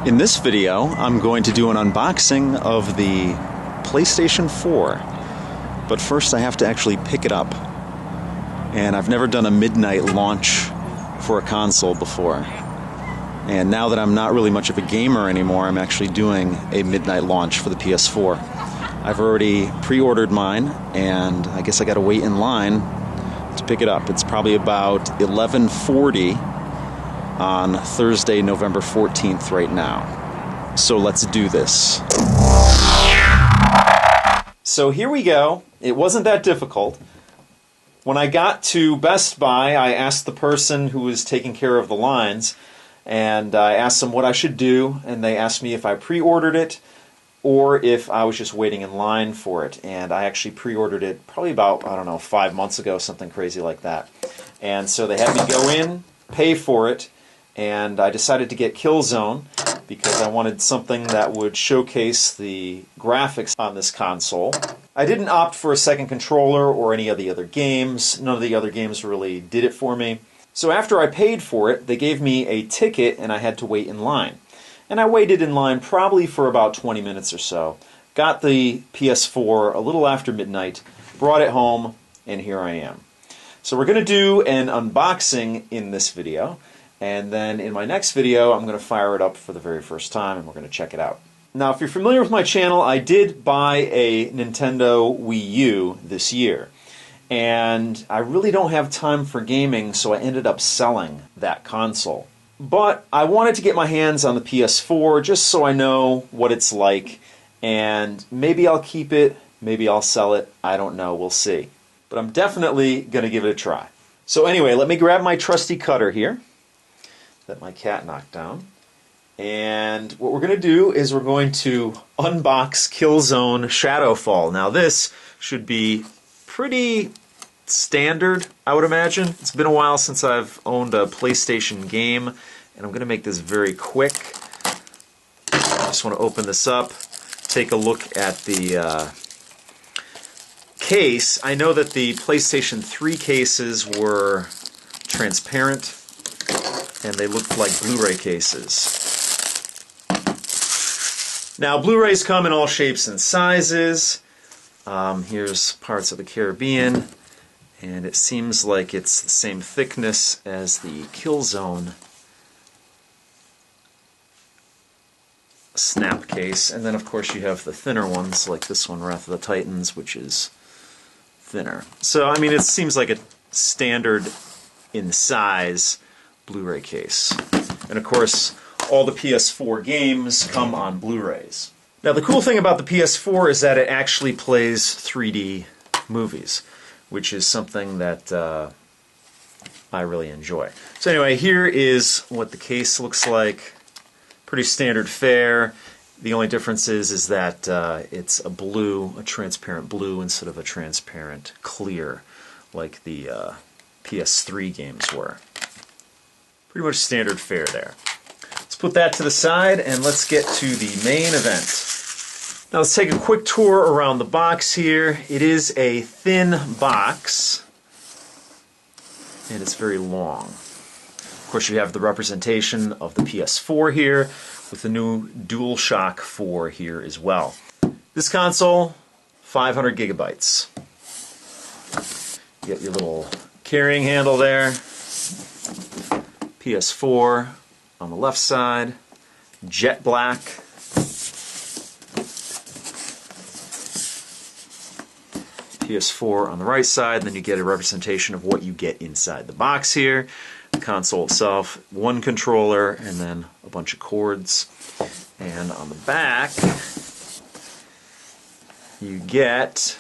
In this video, I'm going to do an unboxing of the PlayStation 4. But first I have to actually pick it up. And I've never done a midnight launch for a console before. And now that I'm not really much of a gamer anymore, I'm actually doing a midnight launch for the PS4. I've already pre-ordered mine, and I guess I gotta wait in line to pick it up. It's probably about 11:40 on Thursday, November 14th right now. So let's do this. So here we go. It wasn't that difficult. When I got to Best Buy, I asked the person who was taking care of the lines, and I asked them what I should do, and they asked me if I pre-ordered it or if I was just waiting in line for it. And I actually pre-ordered it probably about, 5 months ago, something crazy like that. And so they had me go in, pay for it, and I decided to get Killzone because I wanted something that would showcase the graphics on this console. I didn't opt for a second controller or any of the other games. None of the other games really did it for me. So after I paid for it, they gave me a ticket and I had to wait in line. And I waited in line probably for about 20 minutes or so. Got the PS4 a little after midnight, brought it home, and here I am. So we're going to do an unboxing in this video. And then in my next video, I'm going to fire it up for the very first time, and we're going to check it out. Now, if you're familiar with my channel, I did buy a Nintendo Wii U this year. And I really don't have time for gaming, so I ended up selling that console. But I wanted to get my hands on the PS4 just so I know what it's like. And maybe I'll keep it, maybe I'll sell it, I don't know, we'll see. But I'm definitely going to give it a try. So anyway, let me grab my trusty cutter here that my cat knocked down. And what we're going to do is we're going to unbox Killzone Shadowfall. Now this should be pretty standard, I would imagine. It's been a while since I've owned a PlayStation game, and I'm going to make this very quick. I just want to open this up, take a look at the case. I know that the PlayStation 3 cases were transparent, and they looked like Blu-ray cases. Now, Blu-rays come in all shapes and sizes. Here's Parts of the Caribbean, and it seems like it's the same thickness as the Killzone snap case. And then, of course, you have the thinner ones, like this one, Wrath of the Titans, which is thinner. So, I mean, it seems like a standard in size Blu-ray case. And of course, all the PS4 games come on Blu-rays. Now the cool thing about the PS4 is that it actually plays 3D movies, which is something that I really enjoy. So anyway, here is what the case looks like. Pretty standard fare. The only difference is that it's a blue, a transparent blue, instead of a transparent clear, like the PS3 games were. Pretty much standard fare there. Let's put that to the side and let's get to the main event. Now let's take a quick tour around the box here. It is a thin box and it's very long. Of course, you have the representation of the PS4 here with the new DualShock 4 here as well. This console, 500 gigabytes. You get your little carrying handle there. PS4 on the left side, jet black. PS4 on the right side, and then you get a representation of what you get inside the box here. The console itself, one controller, and then a bunch of cords. And on the back, you get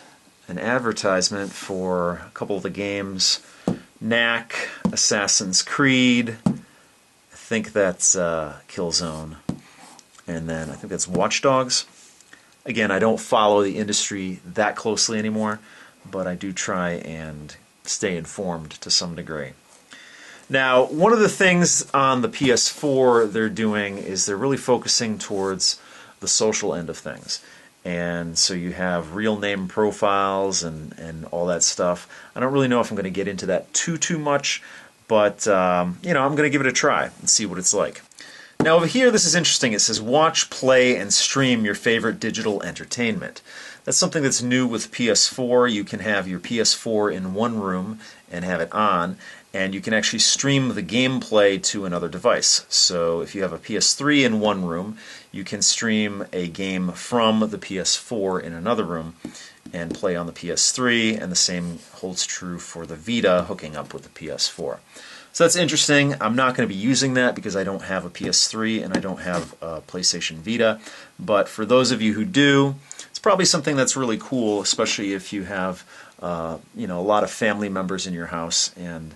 an advertisement for a couple of the games. Knack, Assassin's Creed, I think that's Killzone, and then I think that's Watch Dogs. Again, I don't follow the industry that closely anymore, but I do try and stay informed to some degree. Now, one of the things on the PS4 they're doing is they're really focusing towards the social end of things. And so you have real name profiles and all that stuff. I don't really know if I'm going to get into that too much, but you know, I'm going to give it a try and see what it's like. Now over here, this is interesting. It says watch, play, and stream your favorite digital entertainment. That's something that's new with PS4. You can have your PS4 in one room and have it on, and you can actually stream the gameplay to another device. So if you have a PS3 in one room, you can stream a game from the PS4 in another room and play on the PS3, and the same holds true for the Vita hooking up with the PS4. So that's interesting. I'm not going to be using that because I don't have a PS3 and I don't have a PlayStation Vita, but for those of you who do, it's probably something that's really cool, especially if you have a lot of family members in your house, and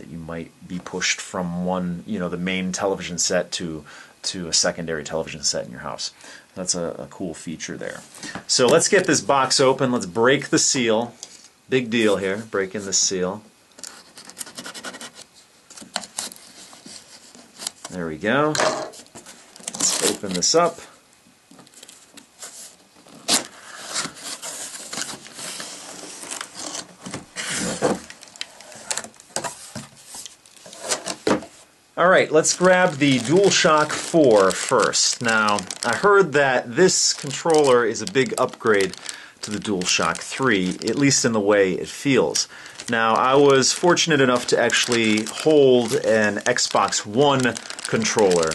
you might be pushed from the main television set to a secondary television set in your house. That's a cool feature there. So let's get this box open. Let's break the seal. Big deal here, breaking the seal. There we go. Let's open this up. Alright, let's grab the DualShock 4 first. Now, I heard that this controller is a big upgrade to the DualShock 3, at least in the way it feels. Now, I was fortunate enough to actually hold an Xbox One controller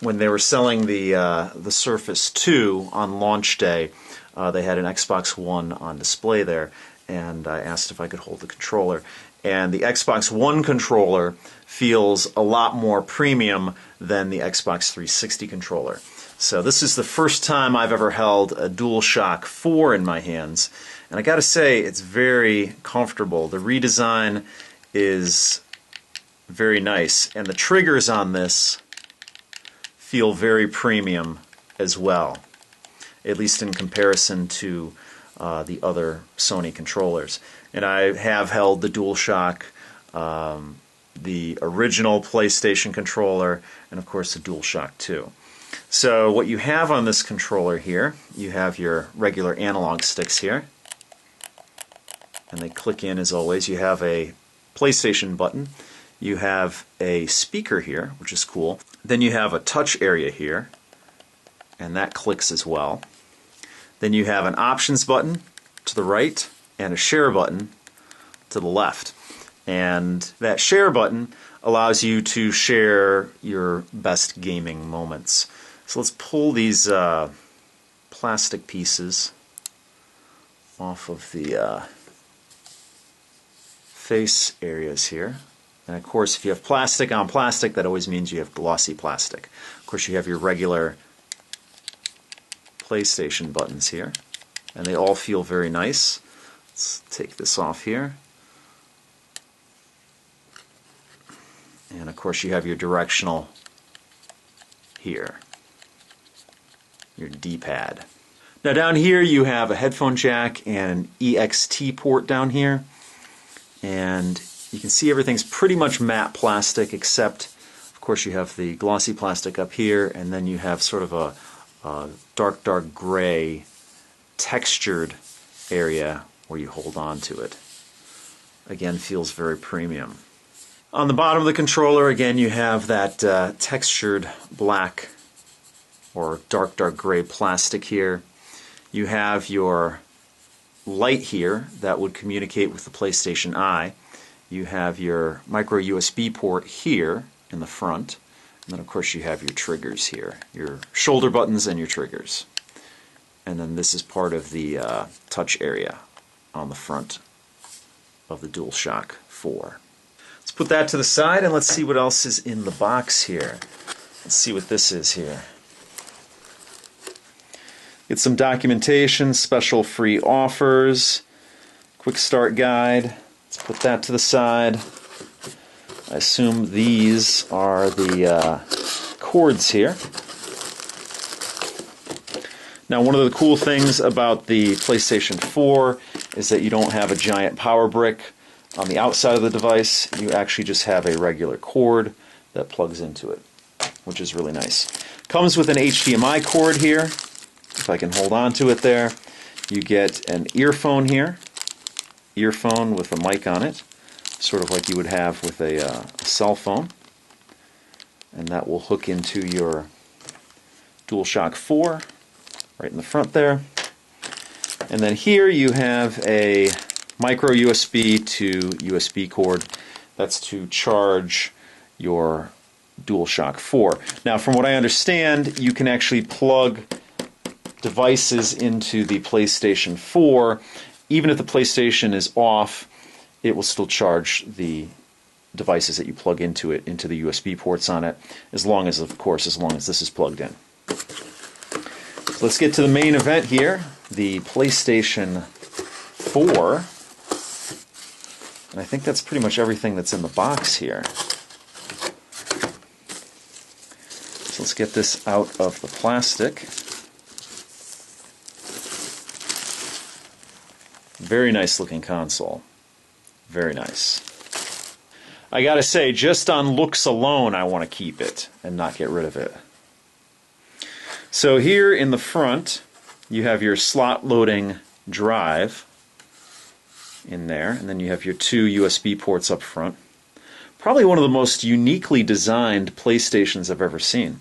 when they were selling the Surface 2 on launch day. They had an Xbox One on display there, and I asked if I could hold the controller. And the Xbox One controller feels a lot more premium than the Xbox 360 controller. So this is the first time I've ever held a DualShock 4 in my hands, and I gotta say, it's very comfortable. The redesign is very nice, and the triggers on this feel very premium as well, at least in comparison to the other Sony controllers. And I have held the DualShock, the original PlayStation controller, and of course the DualShock 2. So what you have on this controller here, you have your regular analog sticks here, and they click in as always. You have a PlayStation button, you have a speaker here, which is cool. Then you have a touch area here, and that clicks as well. Then you have an options button to the right and a share button to the left. And that share button allows you to share your best gaming moments. So let's pull these plastic pieces off of the face areas here. And of course, if you have plastic on plastic, that always means you have glossy plastic. Of course, you have your regular PlayStation buttons here, and they all feel very nice. Let's take this off here. And of course, you have your directional here, your D-pad. Now down here you have a headphone jack and an EXT port down here, and you can see everything's pretty much matte plastic, except of course you have the glossy plastic up here, and then you have sort of a dark gray textured area where you hold on to it. Again, feels very premium. On the bottom of the controller, again, you have that textured black or dark gray plastic here. You have your light here that would communicate with the PlayStation Eye. You have your micro USB port here in the front. And then of course you have your triggers here, your shoulder buttons and your triggers. And then this is part of the touch area on the front of the DualShock 4. Let's put that to the side and let's see what else is in the box here. Let's see what this is here. Get some documentation, special free offers, quick start guide. Let's put that to the side. I assume these are the cords here. Now, one of the cool things about the PlayStation 4 is that you don't have a giant power brick on the outside of the device. You actually just have a regular cord that plugs into it, which is really nice. Comes with an HDMI cord here. If I can hold on to it there. You get an earphone here. Earphone with a mic on it, sort of like you would have with a cell phone. and that will hook into your DualShock 4 right in the front there. And then here you have a micro USB to USB cord. That's to charge your DualShock 4. Now, from what I understand, you can actually plug devices into the PlayStation 4. Even if the PlayStation is off, it will still charge the devices that you plug into it, into the USB ports on it, as long as, of course, as long as this is plugged in. So let's get to the main event here, the PlayStation 4. And I think that's pretty much everything that's in the box here. So let's get this out of the plastic. Very nice looking console. Very nice. I gotta say, just on looks alone, I want to keep it and not get rid of it. So here in the front, you have your slot loading drive in there, and then you have your two USB ports up front. Probably one of the most uniquely designed PlayStations I've ever seen.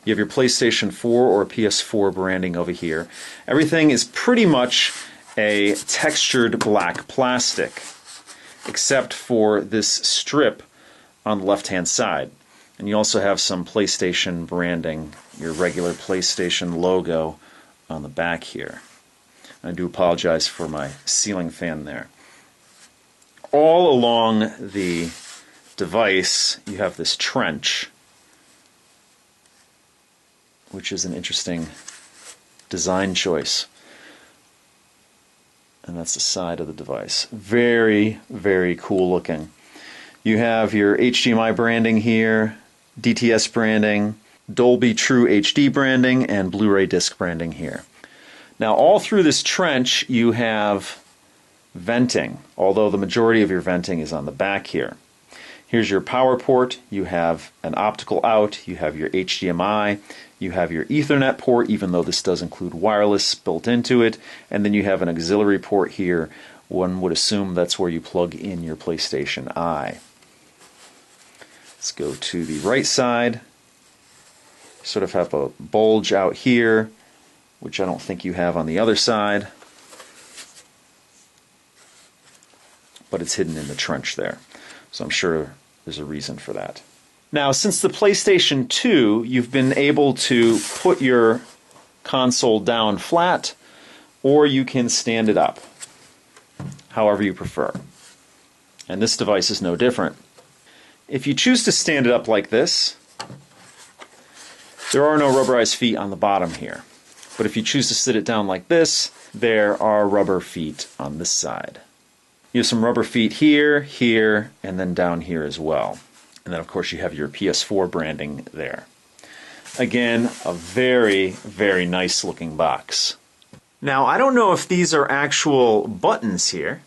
You have your PlayStation 4 or PS4 branding over here. Everything is pretty much a textured black plastic, except for this strip on the left-hand side. And you also have some PlayStation branding, your regular PlayStation logo on the back here. I do apologize for my ceiling fan there. All along the device, you have this trench, which is an interesting design choice. And that's the side of the device. Very, very cool looking. You have your HDMI branding here, DTS branding, Dolby True HD branding, and Blu-ray disc branding here. Now, all through this trench, you have venting, although the majority of your venting is on the back here. Here's your power port. You have an optical out. You have your HDMI. You have your Ethernet port, even though this does include wireless built into it. And then you have an auxiliary port here. One would assume that's where you plug in your PlayStation Eye. Let's go to the right side. Sort of have a bulge out here, which I don't think you have on the other side. But it's hidden in the trench there. So I'm sure there's a reason for that. Now, since the PlayStation 2, you've been able to put your console down flat, or you can stand it up, however you prefer. And this device is no different. If you choose to stand it up like this, there are no rubberized feet on the bottom here. But if you choose to sit it down like this, there are rubber feet on this side. You have some rubber feet here, here, and then down here as well. And then, of course, you have your PS4 branding there. Again, a very, very nice looking box. Now, I don't know if these are actual buttons here,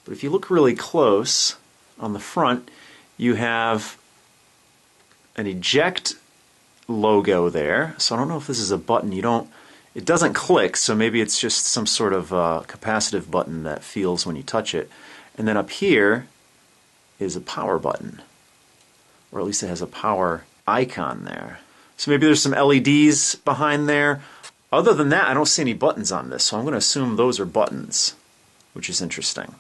but if you look really close on the front, you have an eject logo there. So I don't know if this is a button. It doesn't click, so maybe it's just some sort of capacitive button that feels when you touch it. And then up here is a power button, or at least it has a power icon there. So maybe there's some LEDs behind there. Other than that, I don't see any buttons on this, so I'm going to assume those are buttons, which is interesting.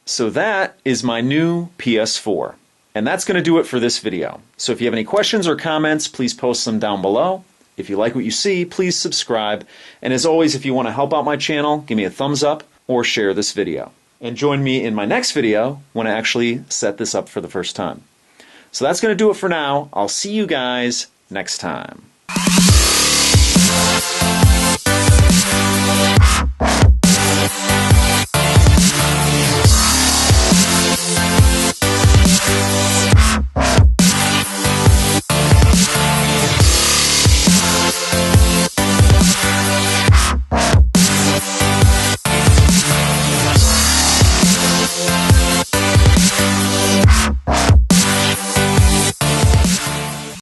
So that is my new PS4. And that's going to do it for this video. So if you have any questions or comments, please post them down below. If you like what you see, please subscribe. And as always, if you want to help out my channel, give me a thumbs up or share this video. And join me in my next video when I actually set this up for the first time. So that's going to do it for now. I'll see you guys next time.